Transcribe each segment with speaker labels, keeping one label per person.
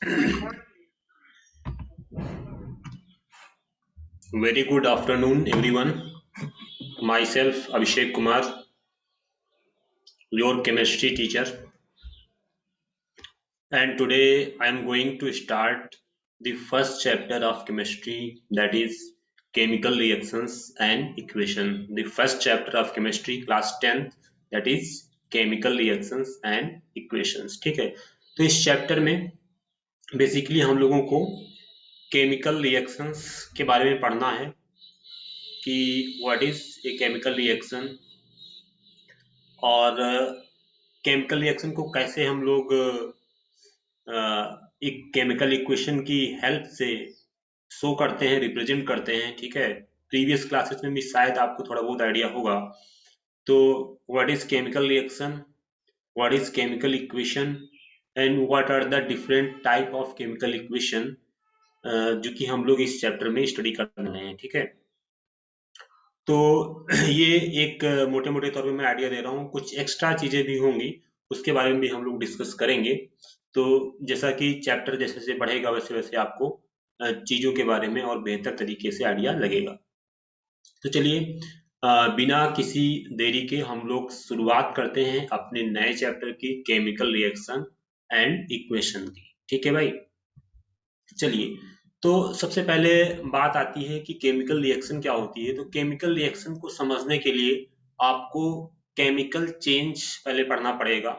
Speaker 1: Very good afternoon, everyone. Myself, Abhishek Kumar, your chemistry teacher, and today I am going to start the first chapter of chemistry, that is chemical reactions and equation. The first chapter of chemistry, class 10th, that is chemical reactions and equations. ठीक है, तो इस chapter में basically हम लोगों को chemical reactions के बारे में पढ़ना है कि what is a chemical reaction और केमिकल रिएक्शन को कैसे हम लोग एक केमिकल इक्वेशन की हेल्प से शो करते हैं, रिप्रेजेंट करते हैं। ठीक है, प्रीवियस क्लासेस में भी शायद आपको थोड़ा बहुत आइडिया होगा। तो what is chemical reaction, what is chemical equation and what are the different type of chemical equation, जो कि हम लोग इस चैप्टर में स्टडी करने हैं। ठीक है, तो ये एक मोटे मोटे तौर पे मैं आइडिया दे रहा हूँ, कुछ एक्स्ट्रा चीजें भी होंगी, उसके बारे में भी हम लोग डिस्कस करेंगे। तो जैसा कि चैप्टर जैसे जैसे बढ़ेगा वैसे वैसे आपको चीजों के बारे में और बेहतर तरीके से आइडिया लगेगा। तो चलिए बिना किसी देरी के हम लोग शुरुआत करते हैं अपने नए चैप्टर की केमिकल रिएक्शन एंड इक्वेशन की। ठीक है भाई, चलिए। तो सबसे पहले बात आती है कि केमिकल रिएक्शन क्या होती है। तो केमिकल रिएक्शन को समझने के लिए आपको केमिकल चेंज पहले पढ़ना पड़ेगा,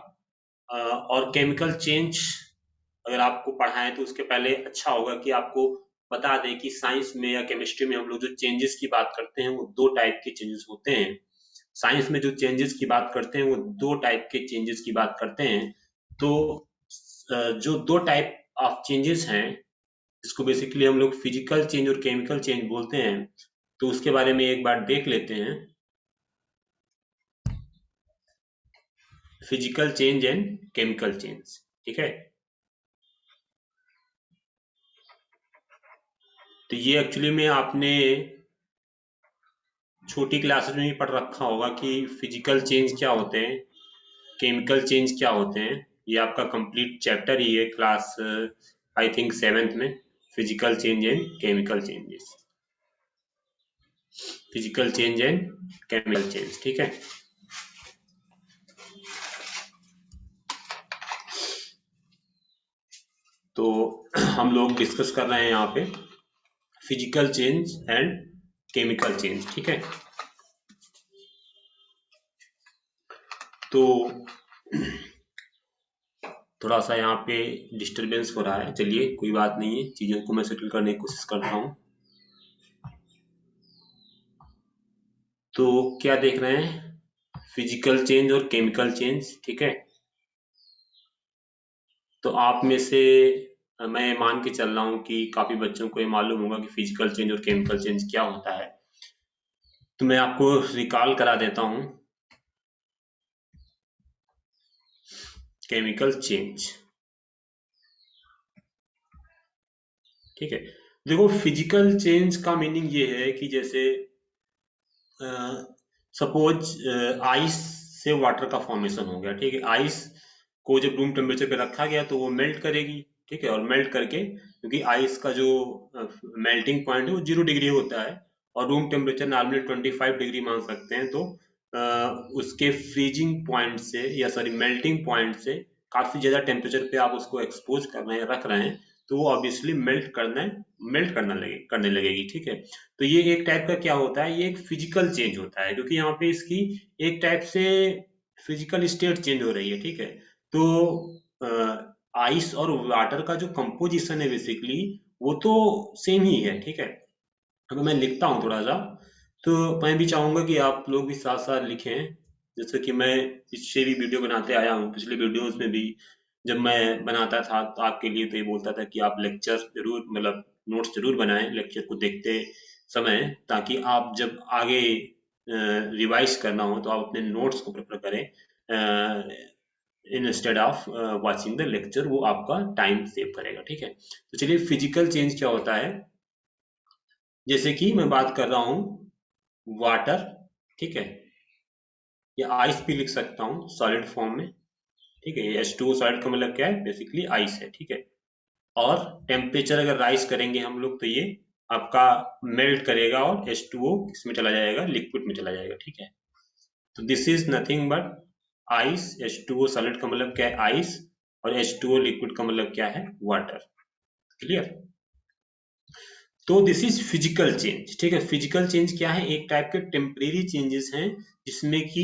Speaker 1: और केमिकल चेंज अगर आपको पढ़ा है तो उसके पहले अच्छा होगा कि आपको बता दें कि साइंस में या केमिस्ट्री में हम लोग जो चेंजेस की बात करते हैं वो दो टाइप के चेंजेस होते हैं। साइंस में जो चेंजेस की बात करते हैं वो दो टाइप के चेंजेस की बात करते हैं। तो जो दो टाइप ऑफ चेंजेस हैं, जिसको बेसिकली हम लोग फिजिकल चेंज और केमिकल चेंज बोलते हैं, तो उसके बारे में एक बार देख लेते हैं। Physical change and chemical change, ठीक है। तो ये एक्चुअली में आपने छोटी क्लासेस में भी पढ़ रखा होगा कि फिजिकल चेंज क्या होते हैं, केमिकल चेंज क्या होते हैं। ये आपका कंप्लीट चैप्टर ही है क्लास आई थिंक 7th में, physical change and chemical changes, physical change and chemical change. ठीक है, तो हम लोग डिस्कस कर रहे हैं यहाँ पे physical change and chemical change. ठीक है, तो थोड़ा सा यहाँ पे डिस्टरबेंस हो रहा है, चलिए कोई बात नहीं है, चीजों को मैं सेटल करने की कोशिश करता हूँ। तो क्या देख रहे हैं, फिजिकल चेंज और केमिकल चेंज। ठीक है, तो आप में से मैं मान के चल रहा हूँ कि काफी बच्चों को ये मालूम होगा कि फिजिकल चेंज और केमिकल चेंज क्या होता है। तो मैं आपको रिकॉल करा देता हूँ केमिकल चेंज। ठीक है, देखो फिजिकल चेंज का मीनिंग ये है कि जैसे सपोज आइस से वाटर का फॉर्मेशन हो गया। ठीक है, आइस को जब रूम टेम्परेचर पे रखा गया तो वो मेल्ट करेगी। ठीक है, और मेल्ट करके, क्योंकि आइस का जो मेल्टिंग पॉइंट है वो 0 डिग्री होता है और रूम टेम्परेचर नॉर्मली 25 डिग्री मान सकते हैं। तो उसके फ्रीजिंग पॉइंट से या सॉरी मेल्टिंग पॉइंट से काफी ज्यादा टेम्परेचर पे आप उसको एक्सपोज कर रहे हैं, रख रहे हैं, तो वो ऑब्वियसली करने लगेगी। ठीक है, तो ये एक टाइप का क्या होता है, ये एक फिजिकल चेंज होता है, क्योंकि यहाँ पे इसकी एक टाइप से फिजिकल स्टेट चेंज हो रही है। ठीक है, तो आइस और वाटर का जो कंपोजिशन है बेसिकली वो तो सेम ही है। ठीक है, अब मैं लिखता हूँ थोड़ा सा, तो मैं भी चाहूंगा कि आप लोग भी साथ साथ लिखें। जैसे कि मैं इससे भी वीडियो बनाते आया हूँ, पिछले वीडियोस में भी जब मैं बनाता था तो आपके लिए तो ये बोलता था कि आप लेक्चर जरूर, मतलब नोट्स जरूर बनाएं लेक्चर को देखते समय, ताकि आप जब आगे रिवाइज करना हो तो आप अपने नोट्स को प्रिपेयर करें instead of watching the lecture, वो आपका टाइम सेव करेगा। ठीक है, तो चलिए फिजिकल चेंज क्या होता है। जैसे कि मैं बात कर रहा हूँ वाटर, ठीक है, या आइस भी लिख सकता हूँ सॉलिड फॉर्म में। ठीक है, H2O सॉलिड का मतलब क्या है, बेसिकली आइस है। ठीक है, और टेम्परेचर अगर राइज करेंगे हम लोग तो ये आपका मेल्ट करेगा और H2O इसमें चला जाएगा, लिक्विड में चला जाएगा, ठीक है। तो this is nothing but ice. H2O solid का मतलब क्या है? आइस। और H2O लिक्विड का मतलब क्या है? वाटर। क्लियर? तो दिस इज फिजिकल चेंज, ठीक है। फिजिकल चेंज क्या है? एक टाइप के टेम्परेरी चेंजेस हैं जिसमें कि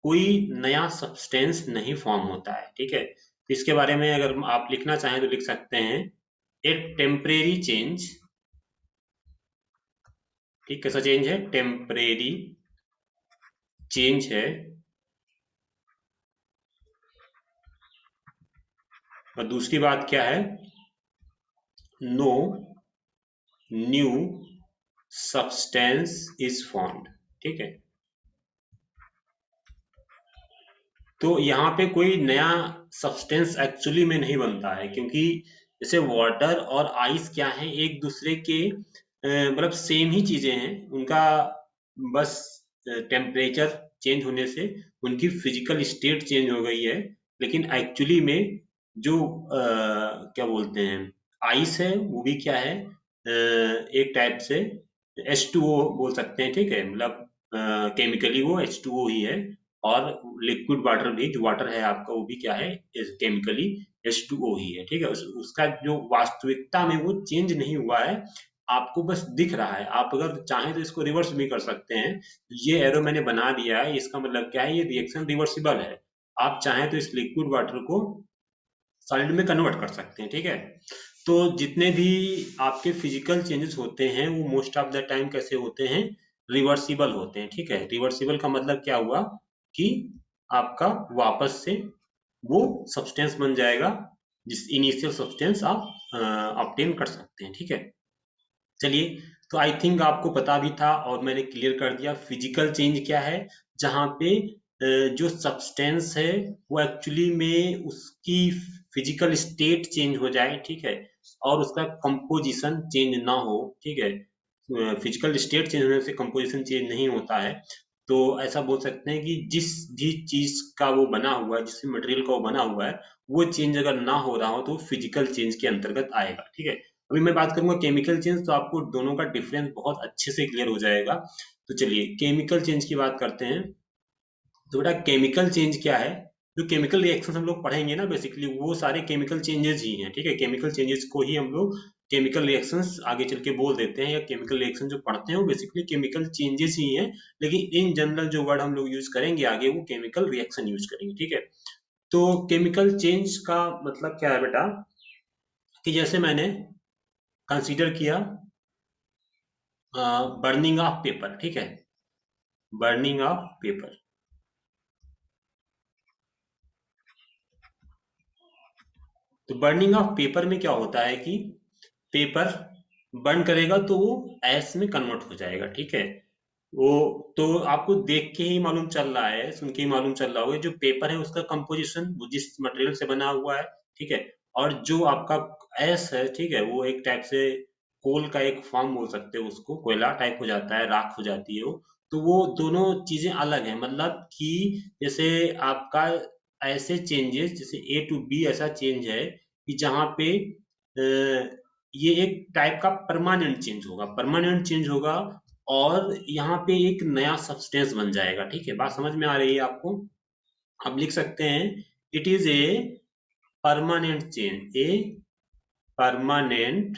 Speaker 1: कोई नया सब्सटेंस नहीं फॉर्म होता है, ठीक है। तो इसके बारे में अगर आप लिखना चाहें तो लिख सकते हैं ए टेम्परेरी चेंज, ठीक। कैसा चेंज है? टेम्परेरी चेंज है। और दूसरी बात क्या है? No new substance is formed, ठीक है। तो यहाँ पे कोई नया सब्सटेंस एक्चुअली में नहीं बनता है, क्योंकि जैसे वाटर और आइस क्या है, एक दूसरे के मतलब सेम ही चीजें हैं। उनका बस टेम्परेचर चेंज होने से उनकी फिजिकल स्टेट चेंज हो गई है। लेकिन एक्चुअली में जो क्या बोलते हैं, आइस है, वो भी क्या है, एक टाइप से H2O बोल सकते हैं, ठीक है। मतलब केमिकली वो H2O ही है। और लिक्विड वाटर भी, जो वाटर है आपका, वो भी क्या है, केमिकली H2O ही है, ठीक है। उसका जो वास्तविकता में वो चेंज नहीं हुआ है, आपको बस दिख रहा है। आप अगर चाहें तो इसको रिवर्स भी कर सकते हैं। ये एरो मैंने बना दिया है, इसका मतलब क्या है, ये रिएक्शन रिवर्सिबल है। आप चाहें तो इस लिक्विड वाटर को सॉलिड में कन्वर्ट कर सकते हैं, ठीक है। तो जितने भी आपके फिजिकल चेंजेस होते हैं वो मोस्ट ऑफ द टाइम कैसे होते हैं? रिवर्सिबल होते हैं, ठीक है। रिवर्सिबल का मतलब क्या हुआ कि आपका वापस से वो सब्सटेंस बन जाएगा जिस इनिशियल सब्सटेंस आप ऑब्टेन कर सकते हैं, ठीक है। चलिए, तो आई थिंक आपको पता भी था और मैंने क्लियर कर दिया फिजिकल चेंज क्या है। जहाँ पे जो सब्सटेंस है वो एक्चुअली में उसकी फिजिकल स्टेट चेंज हो जाए, ठीक है। और उसका कंपोजिशन चेंज ना हो, ठीक है। फिजिकल स्टेट चेंज होने से कंपोजिशन चेंज नहीं होता है। तो ऐसा बोल सकते हैं कि जिस भी चीज का वो बना हुआ है, जिस मटेरियल का वो बना हुआ है, वो चेंज अगर ना हो रहा हो तो फिजिकल चेंज के अंतर्गत आएगा, ठीक है। अभी मैं बात करूंगा केमिकल चेंज, तो आपको दोनों का डिफरेंस बहुत अच्छे से क्लियर हो जाएगा। तो चलिए केमिकल चेंज की बात करते हैं। तो बेटा केमिकल चेंज क्या है? जो केमिकल रिएक्शन हम लोग पढ़ेंगे ना, बेसिकली वो सारे केमिकल चेंजेस ही हैं, ठीक है। केमिकल चेंजेस को ही हम लोग केमिकल रिएक्शंस आगे चल के बोल देते हैं, या केमिकल रिएक्शन जो पढ़ते हैं वो बेसिकली केमिकल चेंजेस ही हैं। लेकिन इन जनरल जो वर्ड हम लोग यूज करेंगे आगे, वो केमिकल रिएक्शन यूज करेंगे, ठीक है। तो केमिकल चेंज का मतलब क्या है बेटा, कि जैसे मैंने कंसीडर किया बर्निंग ऑफ पेपर, ठीक है। बर्निंग ऑफ पेपर, तो बर्निंग ऑफ पेपर में क्या होता है कि पेपर बर्न करेगा तो वो ऐश में कन्वर्ट हो जाएगा, ठीक है। वो तो आपको देख के ही मालूम चल रहा है, सुन के ही मालूम चल रहा होगा, जो पेपर है उसका कंपोजिशन वो जिस मटेरियल से बना हुआ है, ठीक है। और जो आपका ऐश है, ठीक है, वो एक टाइप से कोल का एक फॉर्म बोल सकते हो उसको, कोयला टाइप हो जाता है, राख हो जाती है वो। तो वो दोनों चीजें अलग हैं, मतलब कि जैसे आपका ऐसे चेंजेस, जैसे ए टू बी ऐसा चेंज है कि जहाँ पे ये एक टाइप का परमानेंट चेंज होगा, परमानेंट चेंज होगा। और यहाँ पे एक नया सब्सटेंस बन जाएगा, ठीक है। बात समझ में आ रही है आपको? आप लिख सकते हैं it is a permanent change, a permanent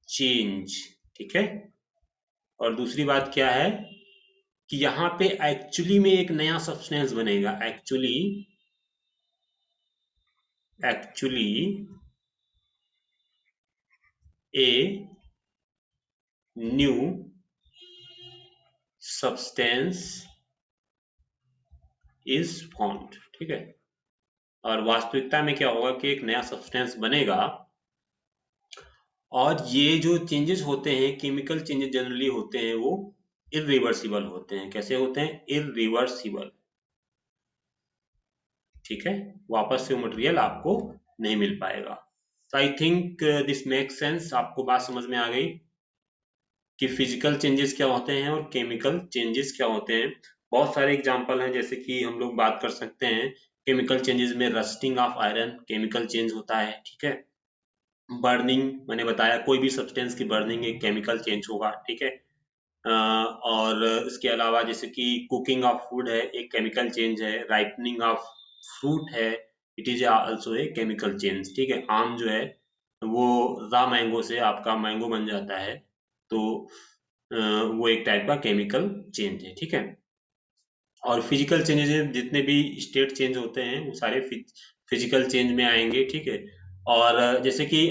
Speaker 1: change, ठीक है। और दूसरी बात क्या है कि यहाँ पे एक्चुअली में एक नया सब्सटेंस बनेगा, actually actually a new substance is formed, ठीक है। और वास्तविकता में क्या होगा कि एक नया सब्सटेंस बनेगा। और ये जो चेंजेस होते हैं, केमिकल चेंजेस जनरली होते हैं, वो इरिवर्सिबल होते हैं। कैसे होते हैं? इरिवर्सिबल, ठीक है। वापस से मटेरियल आपको नहीं मिल पाएगा। तो I think this make sense. आपको बात समझ में आ गई कि फिजिकल चेंजेस क्या होते हैं और केमिकल चेंजेस क्या होते हैं। बहुत सारे एग्जांपल हैं, जैसे कि हम लोग बात कर सकते हैं केमिकल चेंजेस में rusting of iron chemical change होता है, ठीक है। बर्निंग मैंने बताया, कोई भी सब्सटेंस की बर्निंग एक केमिकल चेंज होगा, ठीक है। और इसके अलावा जैसे कि कुकिंग ऑफ फूड है, एक केमिकल चेंज है। राइपनिंग ऑफ फ्रूट है, it is also a chemical change, ठीक है। आम जो है वो रा मैंगो से आपका मैंगो बन जाता है, तो वो एक टाइप का केमिकल चेंज है, ठीक है। और फिजिकल चेंजेस जितने भी स्टेट चेंज होते हैं वो सारे फिजिकल चेंज में आएंगे, ठीक है। और जैसे कि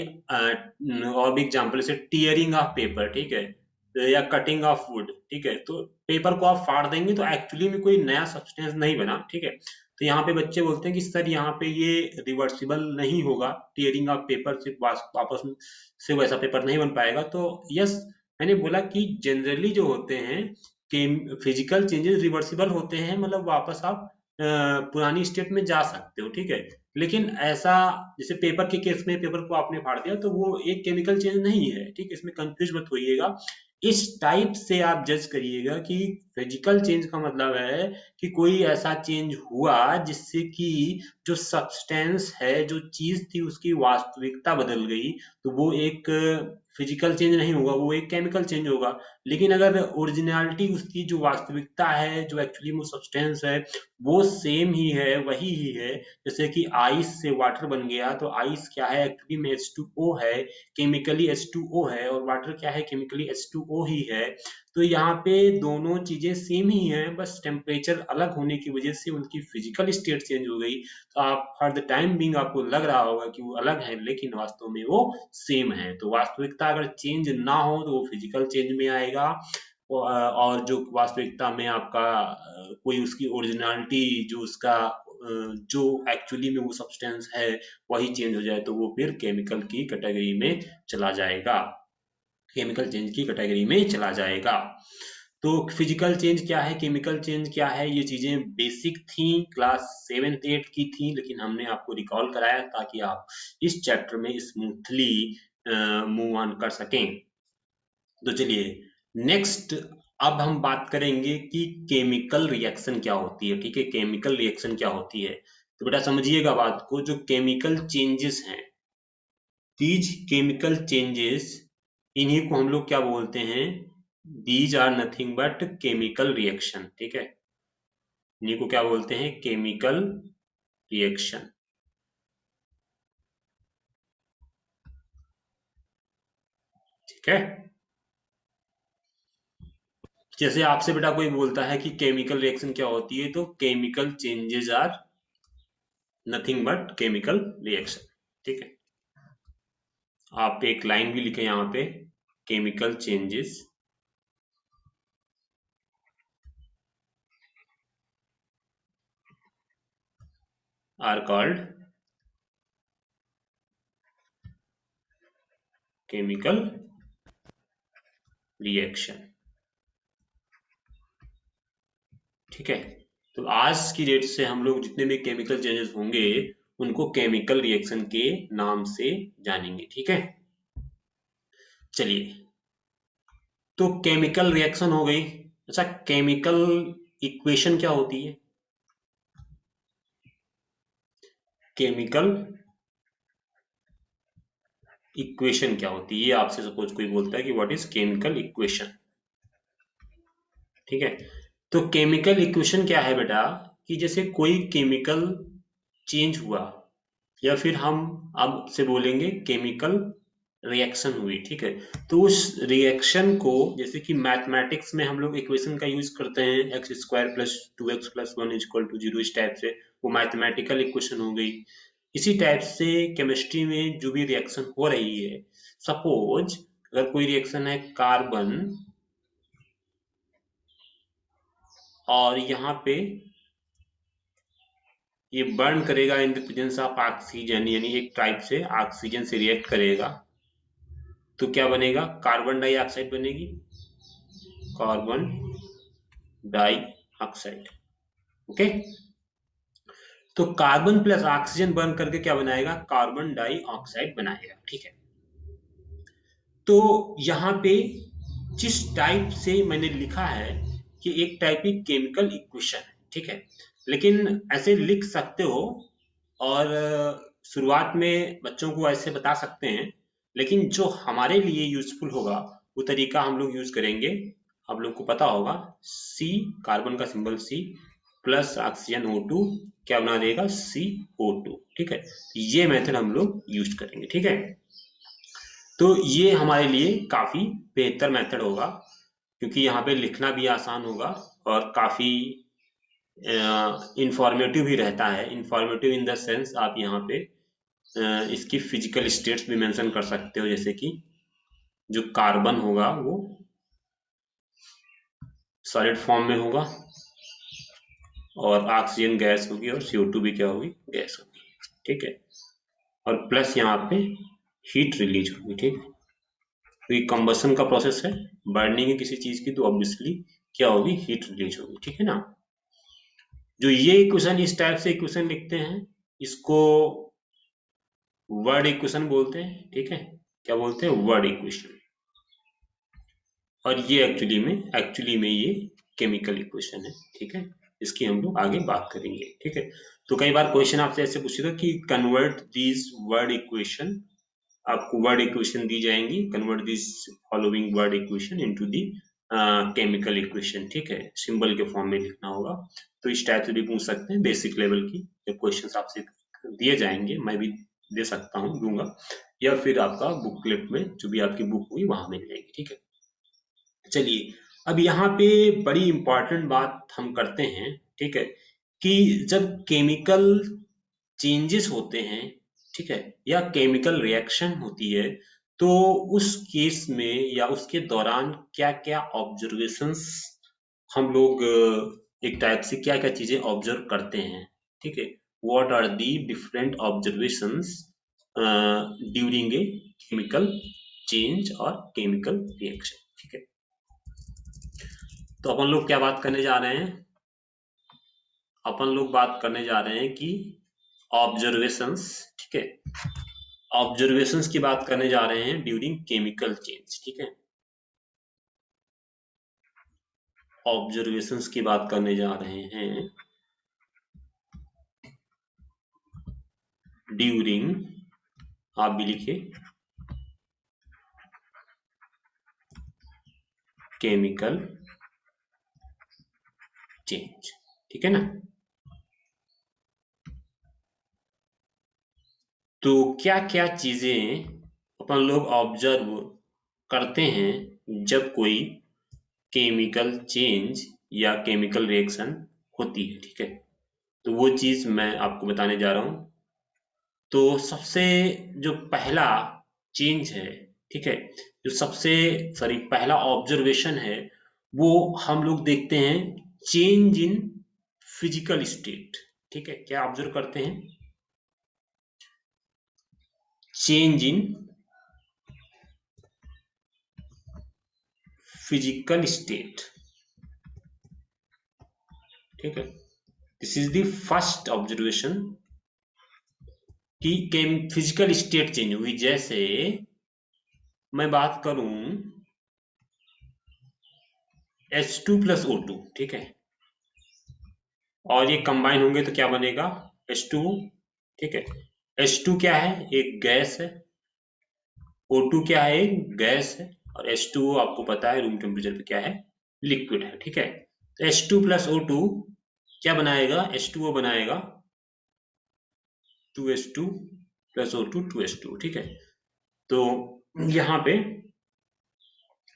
Speaker 1: और भी एग्जांपल जैसे टीयरिंग ऑफ पेपर, ठीक है, या कटिंग ऑफ वुड, ठीक है। तो पेपर को आप फाड़ देंगे तो एक्चुअली में कोई नया सब्सटेंस नहीं बना, ठीक है। तो यहाँ पे बच्चे बोलते हैं कि सर यहाँ पे ये रिवर्सिबल नहीं होगा, टीयरिंग ऑफ पेपर से वापस से वैसा पेपर नहीं बन पाएगा। तो यस, मैंने बोला कि जनरली जो होते हैं कि फिजिकल चेंजेस रिवर्सिबल होते हैं, मतलब वापस आप पुरानी स्टेट में जा सकते हो, ठीक है। लेकिन ऐसा जैसे पेपर के केस में पेपर को आपने फाड़ दिया तो वो एक केमिकल चेंज नहीं है, ठीक है। इसमें कंफ्यूज मत होइएगा, इस टाइप से आप जज करिएगा कि फिजिकल चेंज का मतलब है कि कोई ऐसा चेंज हुआ जिससे कि जो सब्सटेंस है, जो चीज थी, उसकी वास्तविकता बदल गई, तो वो एक फिजिकल चेंज नहीं होगा, वो एक केमिकल चेंज होगा। लेकिन अगर ओरिजिनलिटी उसकी जो वास्तविकता है, जो एक्चुअली वो सब्सटेंस है, वो सेम ही है, वही ही है। जैसे कि आइस से वाटर बन गया, तो आइस क्या है, एक्चुअली में H2O है, केमिकली H2O है, और वाटर क्या है, केमिकली H2O ही है। तो यहाँ पे दोनों चीजें सेम ही हैं, बस टेम्परेचर अलग होने की वजह से उनकी फिजिकल स्टेट चेंज हो गई। तो आप फॉर द टाइम बिंग आपको लग रहा होगा कि वो अलग है, लेकिन वास्तव में वो सेम है। तो वास्तविकता अगर चेंज ना हो तो वो फिजिकल चेंज में आएगा, और जो वास्तविकता में आपका कोई उसकी ओरिजिनलिटी, जो उसका जो एक्चुअली में वो सब्सटेंस है वही चेंज हो जाए, तो वो फिर केमिकल की कैटेगरी में चला जाएगा, केमिकल चेंज की कैटेगरी में चला जाएगा। तो फिजिकल चेंज क्या है, केमिकल चेंज क्या है, ये चीजें बेसिक थी, क्लास 7th 8th की थी, लेकिन हमने आपको रिकॉल कराया ताकि आप इस चैप्टर में स्मूथली मूव ऑन कर सकें। तो चलिए नेक्स्ट, अब हम बात करेंगे कि केमिकल रिएक्शन क्या होती है, ठीक है। केमिकल रिएक्शन क्या होती है, तो बेटा समझिएगा बात को। जो केमिकल चेंजेस हैं, दीज केमिकल चेंजेस, इन्हीं को हम लोग क्या बोलते हैं, these are nothing but chemical reaction, ठीक है। इन्हीं को क्या बोलते हैं, केमिकल रिएक्शन, ठीक है। जैसे आपसे बेटा कोई बोलता है कि केमिकल रिएक्शन क्या होती है, तो chemical changes are nothing but chemical reaction, ठीक है। आप एक लाइन भी लिखे यहाँ पे, chemical changes are called chemical reaction, ठीक है। तो आज की डेट से हम लोग जितने भी केमिकल चेंजेस होंगे उनको केमिकल रिएक्शन के नाम से जानेंगे, ठीक है। चलिए, तो केमिकल रिएक्शन हो गई। अच्छा, केमिकल इक्वेशन क्या होती है, केमिकल इक्वेशन क्या होती है, ये आपसे सपोज कोई बोलता है कि व्हाट इज केमिकल इक्वेशन, ठीक है। तो केमिकल इक्वेशन क्या है बेटा, कि जैसे कोई केमिकल चेंज हुआ, या फिर हम अब से बोलेंगे केमिकल रिएक्शन हुई, ठीक है। तो उस रिएक्शन को, जैसे कि मैथमेटिक्स में हम लोग इक्वेशन का यूज करते हैं, x² + 2x + 1 = 0, इस टाइप से, वो मैथमेटिकल इक्वेशन हो गई। इसी टाइप से केमिस्ट्री में जो भी रिएक्शन हो रही है, सपोज अगर कोई रिएक्शन है कार्बन, और यहाँ पे ये बर्न करेगा in the presence of oxygen, यानी एक टाइप से ऑक्सीजन से रिएक्ट करेगा, तो क्या बनेगा, कार्बन डाइऑक्साइड बनेगी, कार्बन डाइऑक्साइड, ओके। तो कार्बन प्लस ऑक्सीजन बर्न करके क्या बनाएगा, कार्बन डाइऑक्साइड बनाएगा, ठीक है। तो यहाँ पे जिस टाइप से मैंने लिखा है कि एक टाइप की केमिकल इक्वेशन है, ठीक है, लेकिन ऐसे लिख सकते हो, और शुरुआत में बच्चों को ऐसे बता सकते हैं लेकिन जो हमारे लिए यूजफुल होगा वो तरीका हम लोग यूज करेंगे, आप लोग को पता होगा, C, कार्बन का symbol C plus oxygen O2 क्या बना देगा, CO2, ठीक है। ये मेथड हम लोग यूज करेंगे, ठीक है। तो ये हमारे लिए काफी बेहतर मेथड होगा, क्योंकि यहाँ पे लिखना भी आसान होगा और काफी इंफॉर्मेटिव भी रहता है। इंफॉर्मेटिव इन द सेंस आप यहाँ पे इसकी फिजिकल स्टेट्स भी मेंशन कर सकते हो, जैसे कि जो कार्बन होगा वो सॉलिड फॉर्म में होगा और ऑक्सीजन गैस होगी और CO2 भी क्या होगी, गैस होगी, ठीक है। और प्लस यहाँ पे हीट रिलीज होगी, ठीक है। तो ये कंबशन का प्रोसेस है, बर्निंग है किसी चीज की, तो ऑब्वियसली क्या होगी, हीट रिलीज होगी, ठीक है ना। जो ये इक्वेशन इस टाइप से इक्वेशन लिखते हैं, इसको वर्ड इक्वेशन बोलते हैं, ठीक है। क्या बोलते हैं, वर्ड इक्वेशन। और ये एक्चुअली में ये केमिकल इक्वेशन है, ठीक है। इसकी हम लोग आगे बात करेंगे, ठीक है। तो कई बार क्वेश्चन आपसे ऐसे पूछेगा कि कन्वर्ट दिस वर्ड इक्वेशन, आपको वर्ड इक्वेशन दी जाएंगी, convert this following word equation into the chemical equation, ठीक है। सिंबल के फॉर्म में लिखना होगा। तो इस टाइप से भी पूछ सकते हैं, बेसिक लेवल की क्वेश्चंस आपसे दिए जाएंगे, मैं भी दे सकता हूँ, दूंगा, या फिर आपका बुकलेट में जो भी आपकी बुक हुई वहां मिल जाएगी, ठीक है। चलिए, अब यहाँ पे बड़ी इंपॉर्टेंट बात हम करते हैं, ठीक है, कि जब केमिकल चेंजेस होते हैं, ठीक है, या केमिकल रिएक्शन होती है, तो उस केस में या उसके दौरान क्या क्या ऑब्जर्वेशंस हम लोग एक टाइप से क्या क्या चीजें ऑब्जर्व करते हैं, ठीक है। What are the different observations during a chemical change और केमिकल रिएक्शन, ठीक है। तो अपन लोग क्या बात करने जा रहे हैं, अपन लोग बात करने जा रहे हैं कि ऑब्जर्वेशंस, ठीक है, ऑब्जर्वेशंस की बात करने जा रहे हैं ड्यूरिंग केमिकल चेंज, ठीक है। ऑब्जर्वेशंस की बात करने जा रहे हैं ड्यूरिंग, आप भी लिखिए, केमिकल चेंज, ठीक है ना। तो क्या क्या चीजें अपन लोग ऑब्जर्व करते हैं जब कोई केमिकल चेंज या केमिकल रिएक्शन होती है, ठीक है। तो वो चीज मैं आपको बताने जा रहा हूं। तो सबसे जो पहला चेंज है, ठीक है, जो सबसे सॉरी पहला ऑब्जर्वेशन है, वो हम लोग देखते हैं चेंज इन फिजिकल स्टेट, ठीक है। क्या ऑब्जर्व करते हैं, चेंज इन फिजिकल स्टेट, ठीक है। This is the first observation कि फिजिकल स्टेट चेंज हुई। जैसे मैं बात करूं H2 प्लस O2, ठीक है, और ये कंबाइन होंगे तो क्या बनेगा, H2O, ठीक है। H2 क्या है, एक गैस है, O2 क्या है, एक गैस है, और H2O आपको पता है रूम टेम्परेचर पे क्या है, लिक्विड है, ठीक है। तो H2 प्लस O2 क्या बनाएगा, H2O बनाएगा 2H2 प्लस O2 2H2, ठीक है। तो यहाँ पे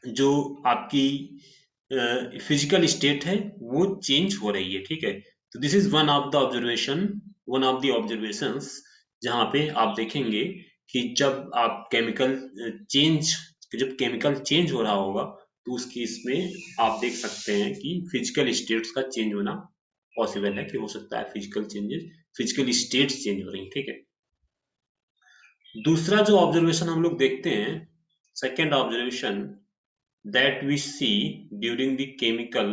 Speaker 1: जो आपकी फिजिकल स्टेट है वो चेंज हो रही है, ठीक है। तो this is one of the observation, one of the observations, जहाँ पे आप देखेंगे कि जब आप केमिकल चेंज, जब केमिकल चेंज हो रहा होगा, तो उस केस में आप देख सकते हैं कि फिजिकल स्टेट्स का चेंज होना पॉसिबल है, कि हो सकता है physical changes, physical states change हो रही है, ठीक है। दूसरा जो ऑब्जर्वेशन हम लोग देखते हैं, second observation that we see during the chemical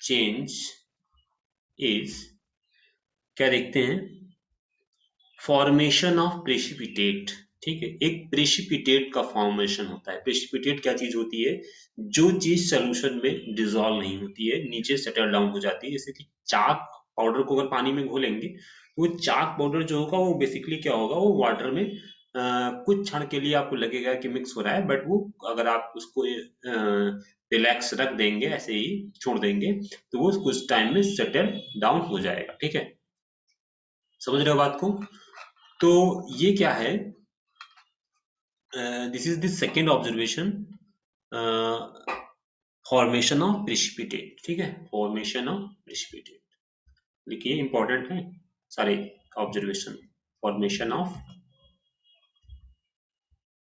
Speaker 1: change is, क्या देखते हैं, फॉर्मेशन ऑफ प्रेसिपिटेट, ठीक है। एक प्रेसिपिटेट का फॉर्मेशन होता है। प्रेसिपिटेट क्या चीज होती है, जो चीज सोल्यूशन में डिसॉल्व नहीं होती है, नीचे सेटल डाउन हो जाती है। जैसे कि चाक पाउडर को अगर पानी में घोलेंगे, तो वो चाक पाउडर जो होगा वो बेसिकली क्या होगा, वो वाटर में कुछ क्षण के लिए आपको लगेगा कि मिक्स हो रहा है, बट वो अगर आप उसको रिलैक्स रख देंगे, ऐसे ही छोड़ देंगे, तो वो कुछ टाइम में सेटल डाउन हो जाएगा। ठीक है, समझ रहे हो बात को? तो ये क्या है, this is the second observation, formation of precipitate. ठीक है, फॉर्मेशन ऑफ प्रेसिपिटेट देखिए इंपॉर्टेंट है सारे ऑब्जर्वेशन। फॉर्मेशन ऑफ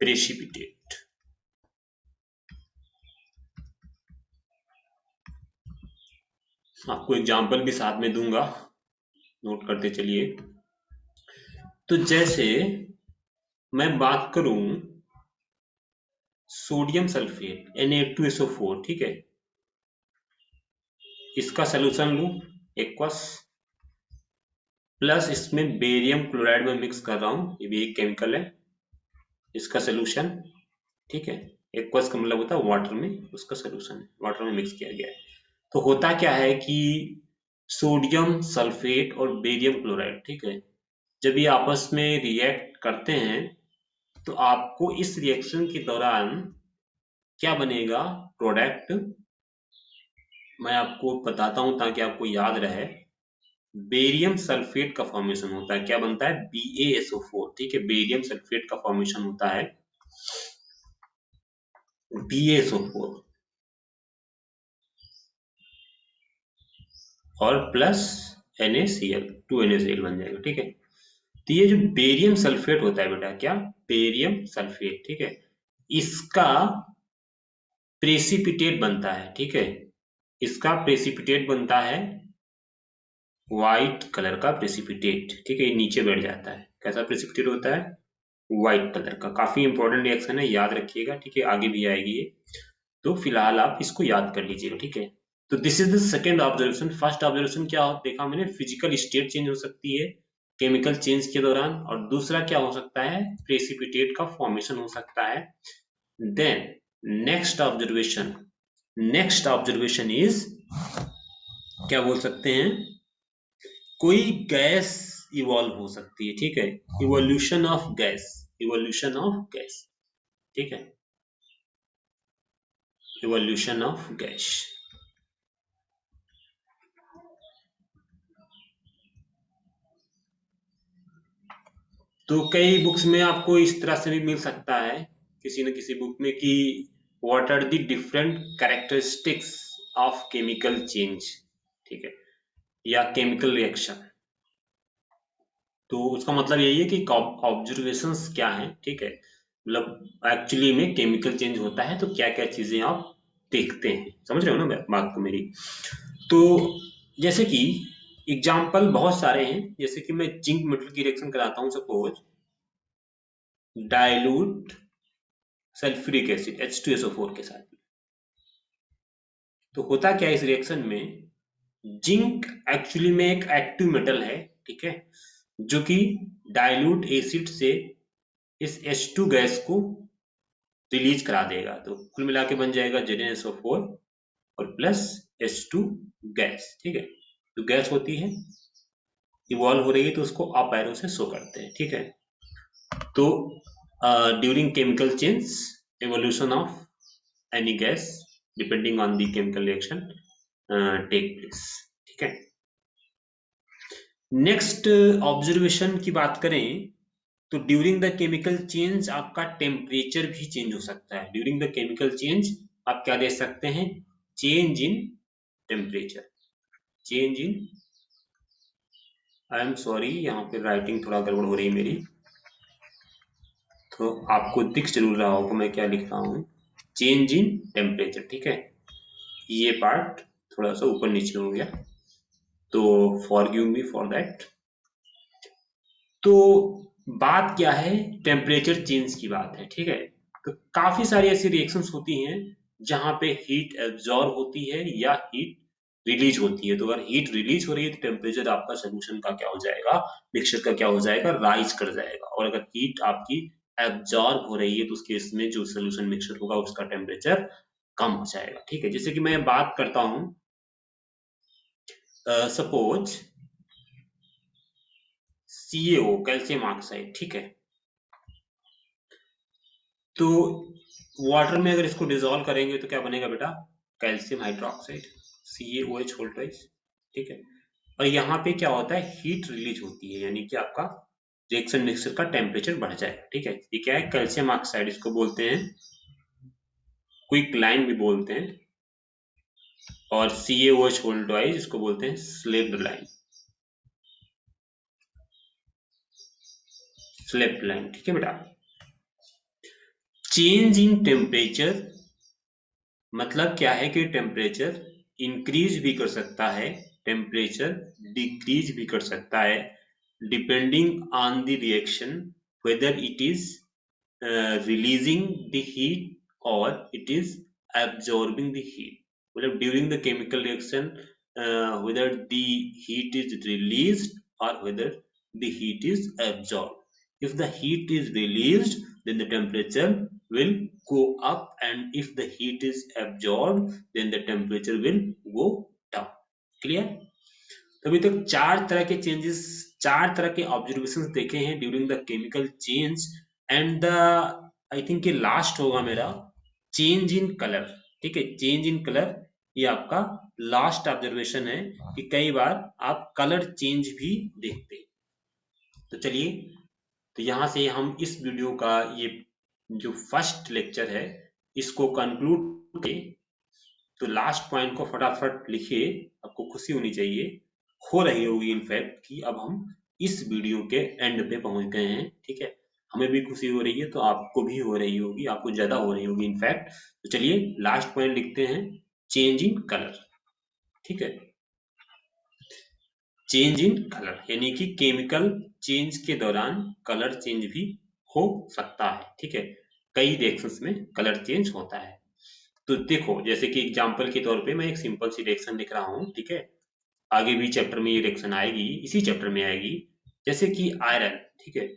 Speaker 1: प्रेसिपिटेट, आपको एग्जाम्पल भी साथ में दूंगा, नोट करते चलिए। तो जैसे मैं बात करूं सोडियम सल्फेट Na2SO4, ठीक है, इसका सोल्यूशन लूं एक्वस, प्लस इसमें बेरियम क्लोराइड में मिक्स कर रहा हूं, ये भी एक केमिकल है, इसका सोल्यूशन। ठीक है, एक्वस का मतलब होता है वाटर में, उसका सोल्यूशन है, वाटर में मिक्स किया गया है। तो होता क्या है कि सोडियम सल्फेट और बेरियम क्लोराइड, ठीक है, जब ये आपस में रिएक्ट करते हैं तो आपको इस रिएक्शन के दौरान क्या बनेगा प्रोडक्ट, मैं आपको बताता हूं ताकि आपको याद रहे। बेरियम सल्फेट का फॉर्मेशन होता है, क्या बनता है, BaSO4। ठीक है, बेरियम सल्फेट का फॉर्मेशन होता है BaSO4 और प्लस NaCl, 2NaCl बन जाएगा। ठीक है, तो ये जो बेरियम सल्फेट होता है बेटा, क्या, बेरियम सल्फेट, ठीक है, इसका प्रेसिपिटेट बनता है। ठीक है, इसका प्रेसिपिटेट बनता है व्हाइट कलर का प्रेसिपिटेट। ठीक है, ये नीचे बैठ जाता है, कैसा प्रेसिपिटेट होता है, व्हाइट कलर का। काफी इंपॉर्टेंट रिएक्शन है, याद रखिएगा। ठीक है, आगे भी आएगी ये, तो फिलहाल आप इसको याद कर लीजिएगा। ठीक है, तो this is the second observation. First observation क्या देखा मैंने, फिजिकल स्टेट चेंज हो सकती है केमिकल चेंज के दौरान, और दूसरा क्या हो सकता है, प्रेसिपिटेट का फॉर्मेशन हो सकता है। देन नेक्स्ट ऑब्जर्वेशन इज, क्या बोल सकते हैं, कोई गैस इवॉल्व हो सकती है। ठीक है, evolution of gas, evolution of gas. ठीक है, इवोल्यूशन ऑफ गैस। तो कई बुक्स में आपको इस तरह से भी मिल सकता है, किसी न किसी बुक में, कि what are the different characteristics of chemical change, ठीक है, या केमिकल रिएक्शन। तो उसका मतलब यही है कि ऑब्जर्वेशंस क्या हैं। ठीक है, मतलब एक्चुअली में केमिकल चेंज होता है तो क्या क्या चीजें आप देखते हैं, समझ रहे हो ना बात को मेरी। तो जैसे कि एग्जाम्पल बहुत सारे हैं, जैसे कि मैं जिंक मेटल की रिएक्शन कराता हूं, suppose dilute sulphuric acid H2SO4 के साथ, तो होता क्या है इस रिएक्शन में, जिंक एक्चुअली में एक एक्टिव मेटल है, ठीक है, जो कि डाइल्यूट एसिड से इस H2 गैस को रिलीज करा देगा, तो कुल मिला के बन जाएगा ZnSO4 और प्लस H2 गैस। ठीक है, तो गैस होती है, इवॉल्व हो रही है, तो उसको अप एरो से शो करते हैं। ठीक है, तो during chemical change, evolution of any gas depending on the chemical reaction take place। ठीक है, नेक्स्ट ऑब्जर्वेशन की बात करें तो ड्यूरिंग द केमिकल चेंज आपका टेम्परेचर भी चेंज हो सकता है। ड्यूरिंग द केमिकल चेंज आप क्या देख सकते हैं, change in temperature, change in, I am sorry यहाँ पे राइटिंग थोड़ा गड़बड़ हो रही है मेरी, तो आपको दिख जरूर रहा होगा मैं क्या लिख रहा हूँ, चेंज इन टेम्परेचर। ठीक है, ये पार्ट थोड़ा सा ऊपर नीचे हो गया, तो फॉरगिव मी फॉर दैट। तो बात क्या है, टेम्परेचर चेंज की बात है। ठीक है, तो काफी सारी ऐसी रिएक्शंस होती हैं जहां पे हीट एब्जॉर्ब होती है या हीट रिलीज होती है। तो अगर हीट रिलीज हो रही है तो टेम्परेचर आपका सोल्यूशन का क्या हो जाएगा, मिक्सचर का क्या हो जाएगा, राइज कर जाएगा। और अगर हीट आपकी एब्जॉर्ब हो रही है तो उस केस में जो सोल्यूशन मिक्सचर होगा उसका टेम्परेचर कम हो जाएगा। ठीक है, जैसे कि मैं बात करता हूं, सपोज CaO कैल्शियम ऑक्साइड, ठीक है, तो वाटर में अगर इसको डिजोल्व करेंगे तो क्या बनेगा बेटा, calcium hydroxide CaOH whole twice, ठीक है। और यहाँ पे क्या होता है, हीट रिलीज होती है, यानी कि आपका रिएक्शन मिक्सर का टेम्परेचर बढ़ जाएगा, ठीक है। ये क्या है, कैल्शियम ऑक्साइड, इसको बोलते हैं क्विक लाइन भी बोलते हैं, और CaOH होल ट्वाइस इसको बोलते हैं स्लेप्ड लाइन, स्लेप्ड लाइन, ठीक है बेटा। चेंज इन टेम्परेचर मतलब क्या है कि टेम्परेचर इंक्रीज भी कर सकता है, टेम्परेचर डिक्रीज भी कर सकता है, depending on the reaction whether it is releasing the heat और it is absorbing the heat, मतलब during the chemical reaction whether the heat is released or whether the heat is absorbed. If the heat is released, then the temperature will go up, and if the heat is absorbed, then the temperature will go down. Clear? अभी तक चार तरह के changes, चार तरह के observations देखे हैं during the chemical change, and the I think ये लास्ट होगा मेरा, चेंज इन कलर, ठीक है। चेंज इन कलर ये आपका लास्ट ऑब्जर्वेशन है कि कई बार आप कलर चेंज भी देखते हैं। तो चलिए, तो यहाँ से हम इस वीडियो का ये जो फर्स्ट लेक्चर है इसको कंक्लूड करें। तो लास्ट पॉइंट को फटाफट लिखिए, आपको खुशी होनी चाहिए, हो रही होगी इनफैक्ट कि अब हम इस वीडियो के एंड पे पहुंच गए हैं, ठीक है। हमें भी खुशी हो रही है तो आपको भी हो रही होगी, आपको ज्यादा हो रही होगी इनफैक्ट। तो चलिए लास्ट पॉइंट लिखते हैं, चेंज इन कलर, ठीक है। चेंज इन कलर यानी कि केमिकल चेंज के दौरान कलर चेंज भी हो सकता है, ठीक है। कई रिएक्शंस में कलर चेंज होता है। तो देखो, जैसे कि एग्जांपल के तौर पे मैं एक सिंपल सी रिएक्शन लिख रहा हूँ, ठीक है। आगे भी चैप्टर में ये रिएक्शन आएगी, इसी चैप्टर में आएगी। जैसे कि आयरन, ठीक है,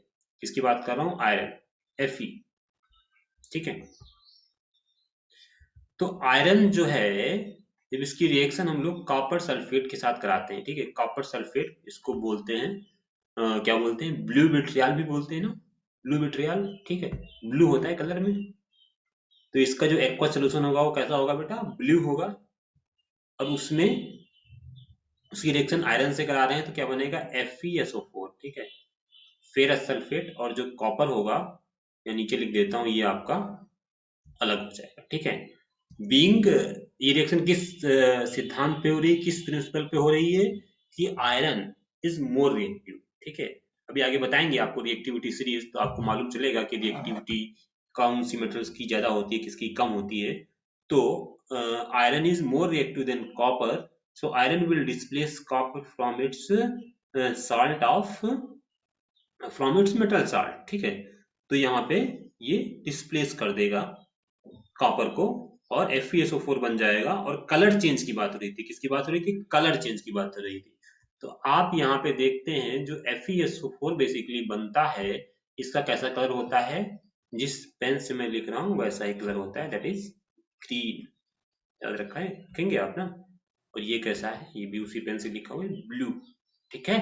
Speaker 1: किसकी बात कर रहा हूँ, आयरन Fe, ठीक है। तो आयरन जो है, जब इसकी रिएक्शन हम लोग कॉपर सल्फेट के साथ कराते हैं, ठीक है, कॉपर सल्फेट इसको बोलते हैं क्या बोलते हैं, ब्लू विट्रियल भी बोलते हैं ना, ब्लू विट्रियल, ठीक है, ब्लू होता है कलर में। तो इसका जो एक्वा सोल्यूशन होगा वो कैसा होगा बेटा, ब्लू होगा। अब उसमें उसकी रिएक्शन आयरन से करा रहे हैं तो क्या बनेगा, FeSO4, ठीक है, फेरस सल्फेट, और जो कॉपर होगा, या नीचे लिख देता हूँ, ये आपका अलग हो जाएगा, ठीक है। बीइंग, ये रिएक्शन किस सिद्धांत पे हो रही है, किस प्रिंसिपल पे हो रही है, कि आयरन इज मोर रिएक्टिव, ठीक है। अभी आगे बताएंगे आपको रिएक्टिविटी सीरीज, तो आपको मालूम चलेगा कि रिएक्टिविटी कौन सी मेटल्स की ज्यादा होती है, किसकी कम होती है। तो iron is more reactive than copper, so iron will displace copper from its salt of from its metal salt, ठीक है। तो यहाँ पे ये डिस्प्लेस कर देगा कॉपर को, और FeSO4 बन जाएगा। और कलर चेंज की बात हो रही थी, किसकी बात हो रही थी, कलर चेंज की बात हो रही थी। तो आप यहाँ पे देखते हैं जो FeSO4 बेसिकली बनता है, इसका कैसा कलर होता है, जिस पेन से मैं लिख रहा हूँ वैसा ही कलर होता है, दैट इज ग्रीन। याद रखा है, रखेंगे आप ना। और ये कैसा है, ये भी उसी पेन से लिखा हुआ है, ब्लू, ठीक है।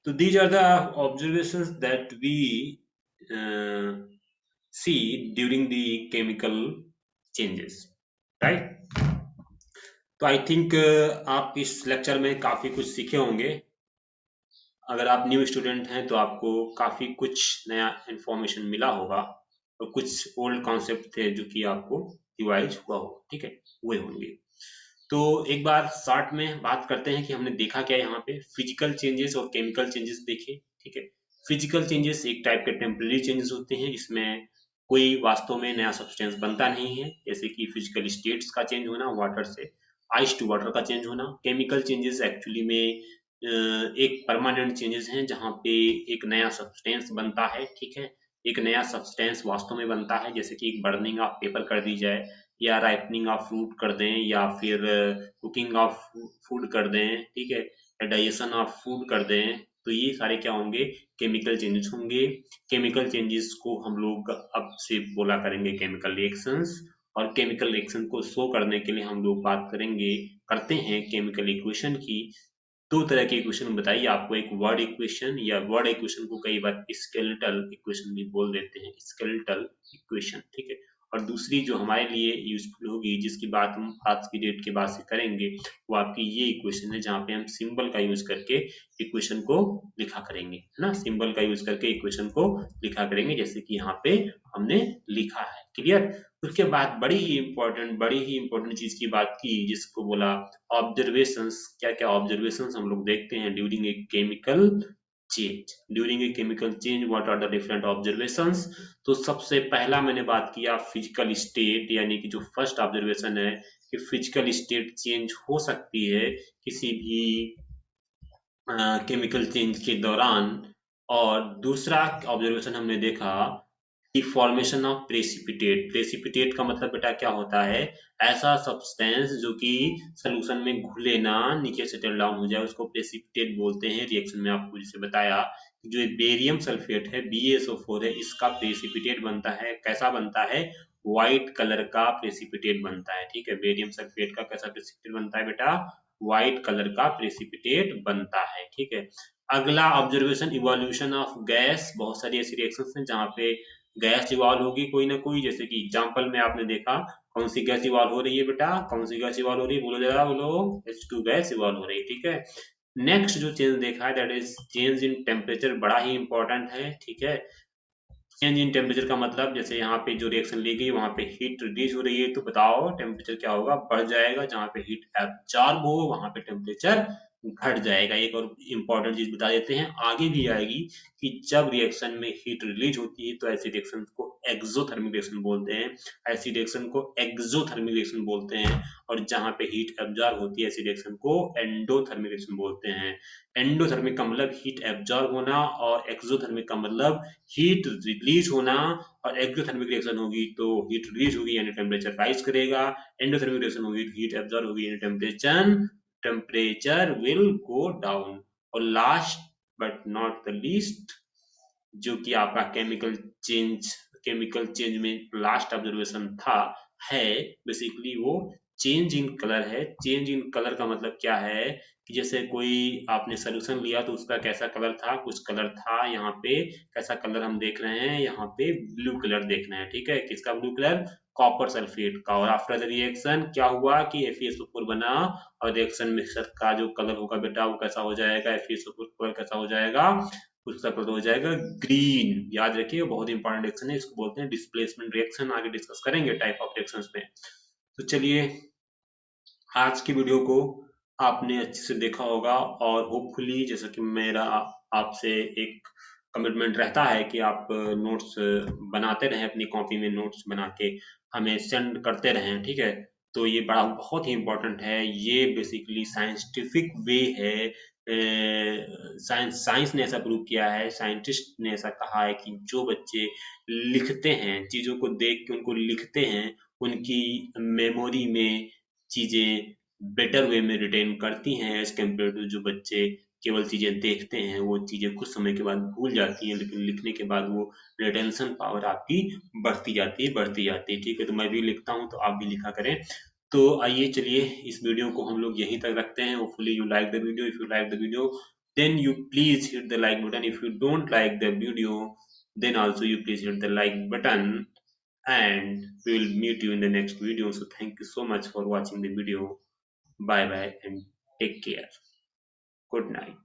Speaker 1: तो these are the observations that we see during the chemical changes, right. तो आई थिंक आप इस लेक्चर में काफी कुछ सीखे होंगे। अगर आप न्यू स्टूडेंट हैं तो आपको काफी कुछ नया इंफॉर्मेशन मिला होगा, और कुछ ओल्ड कॉन्सेप्ट थे जो कि आपको रिवाइज हुआ हो, ठीक है, हुए होंगे। तो एक बार शॉर्ट में बात करते हैं कि हमने देखा क्या यहाँ पे, फिजिकल चेंजेस और केमिकल चेंजेस देखे, ठीक है। फिजिकल चेंजेस एक टाइप के टेम्पररी चेंजेस होते हैं, इसमें कोई वास्तव में नया सब्सटेंस बनता नहीं है, जैसे कि फिजिकल स्टेट्स का चेंज होना, वाटर से आइस टू वाटर का चेंज होना। केमिकल चेंजेस एक्चुअली में एक परमानेंट चेंजेस हैं, जहाँ पे एक नया सब्सटेंस बनता है, ठीक है। एक नया सब्सटेंस वास्तव में बनता है, जैसे कि एक बर्निंग ऑफ पेपर कर दी जाए, या राइपनिंग ऑफ फ्रूट कर दें, या फिर कुकिंग ऑफ फूड कर दें, ठीक है, या डाइजेशन ऑफ फूड कर दें। तो ये सारे क्या होंगे, केमिकल चेंजेस होंगे। केमिकल चेंजेस को हम लोग अब से बोला करेंगे केमिकल रिएक्शंस, और केमिकल रिएक्शन को शो करने के लिए हम लोग बात करेंगे, करते हैं केमिकल इक्वेशन की। दो तरह के इक्वेशन बताइए आपको, एक वर्ड इक्वेशन या वर्ड इक्वेशन को कई बार स्केलेटल इक्वेशन भी बोल देते हैं, स्केलेटल इक्वेशन, ठीक है। और दूसरी जो हमारे लिए यूजफुल होगी, जिसकी बात हम आज की डेट के बाद से करेंगे, वो आपकी ये इक्वेशन है जहाँ पे हम सिंबल का यूज करके इक्वेशन को लिखा करेंगे, है ना, सिंबल का यूज करके इक्वेशन को लिखा करेंगे, जैसे कि यहाँ पे हमने लिखा है। क्लियर। उसके बाद बड़ी ही इंपॉर्टेंट चीज की बात की, जिसको बोला ऑब्जर्वेशंस। क्या क्या ऑब्जर्वेशंस हम लोग देखते हैं during a chemical change. During a chemical change what are the different observations. तो सबसे पहला मैंने बात किया फिजिकल स्टेट, यानी कि जो फर्स्ट ऑब्जर्वेशन है कि फिजिकल स्टेट चेंज हो सकती है किसी भी केमिकल चेंज के दौरान। और दूसरा ऑब्जर्वेशन हमने देखा कि फॉर्मेशन ऑफ प्रेसिपिटेट। प्रेसिपिटेट का मतलब बेटा क्या होता है, ऐसा सब्सटेंस जो कि सोल्यूशन में घुले ना, नीचे सेटल डाउन हो जाए, उसको प्रेसिपिटेट बोलते हैं। रिएक्शन में आपको जैसे बताया कि जो बेरियम सल्फेट है BaSO4 है, इसका प्रेसिपिटेट बनता है, कैसा बनता है, व्हाइट कलर का प्रेसिपिटेट बनता है, ठीक है। बेरियम सल्फेट का कैसा प्रेसिपिटेट बनता है बेटा, व्हाइट कलर का प्रेसिपिटेट बनता है, ठीक है। अगला ऑब्जर्वेशन इवोल्यूशन ऑफ गैस। बहुत सारी ऐसी रिएक्शंस हैं जहाँ पे गैस इवॉल्व होगी कोई ना कोई, जैसे कि एग्जांपल में आपने देखा कौन सी गैस इवॉल्व हो रही है बेटा, कौन सी गैस इवॉल्व हो रही है, बोलो जरा बोलो, H2 गैस इवॉल्व हो रही है, ठीक है। नेक्स्ट जो चेंज देखा है that is change in temperature, बड़ा ही इंपॉर्टेंट है, ठीक है। चेंज इन टेम्परेचर का मतलब, जैसे यहाँ पे जो रिएक्शन ली गई वहां पे हीट रिलीज हो रही है, तो बताओ टेम्परेचर क्या होगा, बढ़ जाएगा। जहाँ पे हीट एब्जॉर्ब हो वहां पे टेम्परेचर घट जाएगा। एक और इम्पोर्टेंट चीज बता देते हैं, आगे भी आएगी, कि जब रिएक्शन में हीट रिलीज होती है तो ऐसी रिएक्शन को एक्सोथर्मिक रिएक्शन बोलते हैं, ऐसी रिएक्शन को एक्सोथर्मिक रिएक्शन बोलते हैं। और जहाँ पे हीट एब्जॉर्ब होती है ऐसी रिएक्शन को एंडोथर्मिक रिएक्शन बोलते हैं। एंडोथर्मिक का मतलब हीट एब्जॉर्ब होना, और एक्सोथर्मिक का मतलब हीट रिलीज होना। और एक्सोथर्मिक रिएक्शन होगी तो हीट रिलीज होगी यानी टेम्परेचर राइज करेगा, एंडोथर्मिक रिएक्शन होगी तो हीट एब्जॉर्ब होगी यानी टेम्परेचर विल गो डाउन। और last but not the least, जो कि आपका केमिकल चेंज में लास्ट ऑब्जर्वेशन था, है बेसिकली वो चेंज इन कलर है। चेंज इन कलर का मतलब क्या है, कि जैसे कोई आपने सोल्यूशन लिया तो उसका कैसा कलर था, कुछ कलर था, यहाँ पे कैसा कलर हम देख रहे हैं, यहाँ पे ब्लू कलर देख रहे हैं, ठीक है। किसका ब्लू कलर, कॉपर सल्फेट का। और आफ्टर द रिएक्शन क्या हुआ कि FeSO4 बना, और रिएक्शन मिक्सर का जो कलर होगा बेटा वो कैसा हो जाएगा, FeSO4 कलर कैसा हो जाएगा, उसका कलर हो जाएगा ग्रीन। याद रखिए बहुत इंपॉर्टेंट रिएक्शन है, इसको बोलते हैं डिस्प्लेसमेंट रिएक्शन। आगे डिस्कस करेंगे टाइप ऑफ रिएक्शंस में। तो चलिए, आज की वीडियो को आपने अच्छे से देखा होगा, और होपफुली जैसा कि मेरा आपसे एक कमिटमेंट रहता है कि आप नोट्स बनाते रहें, अपनी कॉपी में नोट्स बना के हमें सेंड करते रहें, ठीक है। तो ये बड़ा बहुत ही इम्पोर्टेंट है, ये बेसिकली साइंटिफिक वे है। साइंस ने ऐसा प्रूव किया है, साइंटिस्ट ने ऐसा कहा है कि जो बच्चे लिखते हैं, चीजों को देख के उनको लिखते हैं, उनकी मेमोरी में चीजें बेटर वे में रिटेन करती हैं एज कम्पेयर टू जो बच्चे केवल चीजें देखते हैं, वो चीजें कुछ समय के बाद भूल जाती हैं, लेकिन लिखने के बाद वो रिटेंशन पावर आपकी बढ़ती जाती है, ठीक है। तो मैं भी लिखता हूँ तो आप भी लिखा करें। तो आइए चलिए इस वीडियो को हम लोग यहीं तक रखते हैं। Hopefully you like the video, if you like the video then you please hit the like button. If you don't like the video, then also you please hit the like button, and we will meet you in the next video. So thank you so much for watching the video. Bye bye and take care. Good night.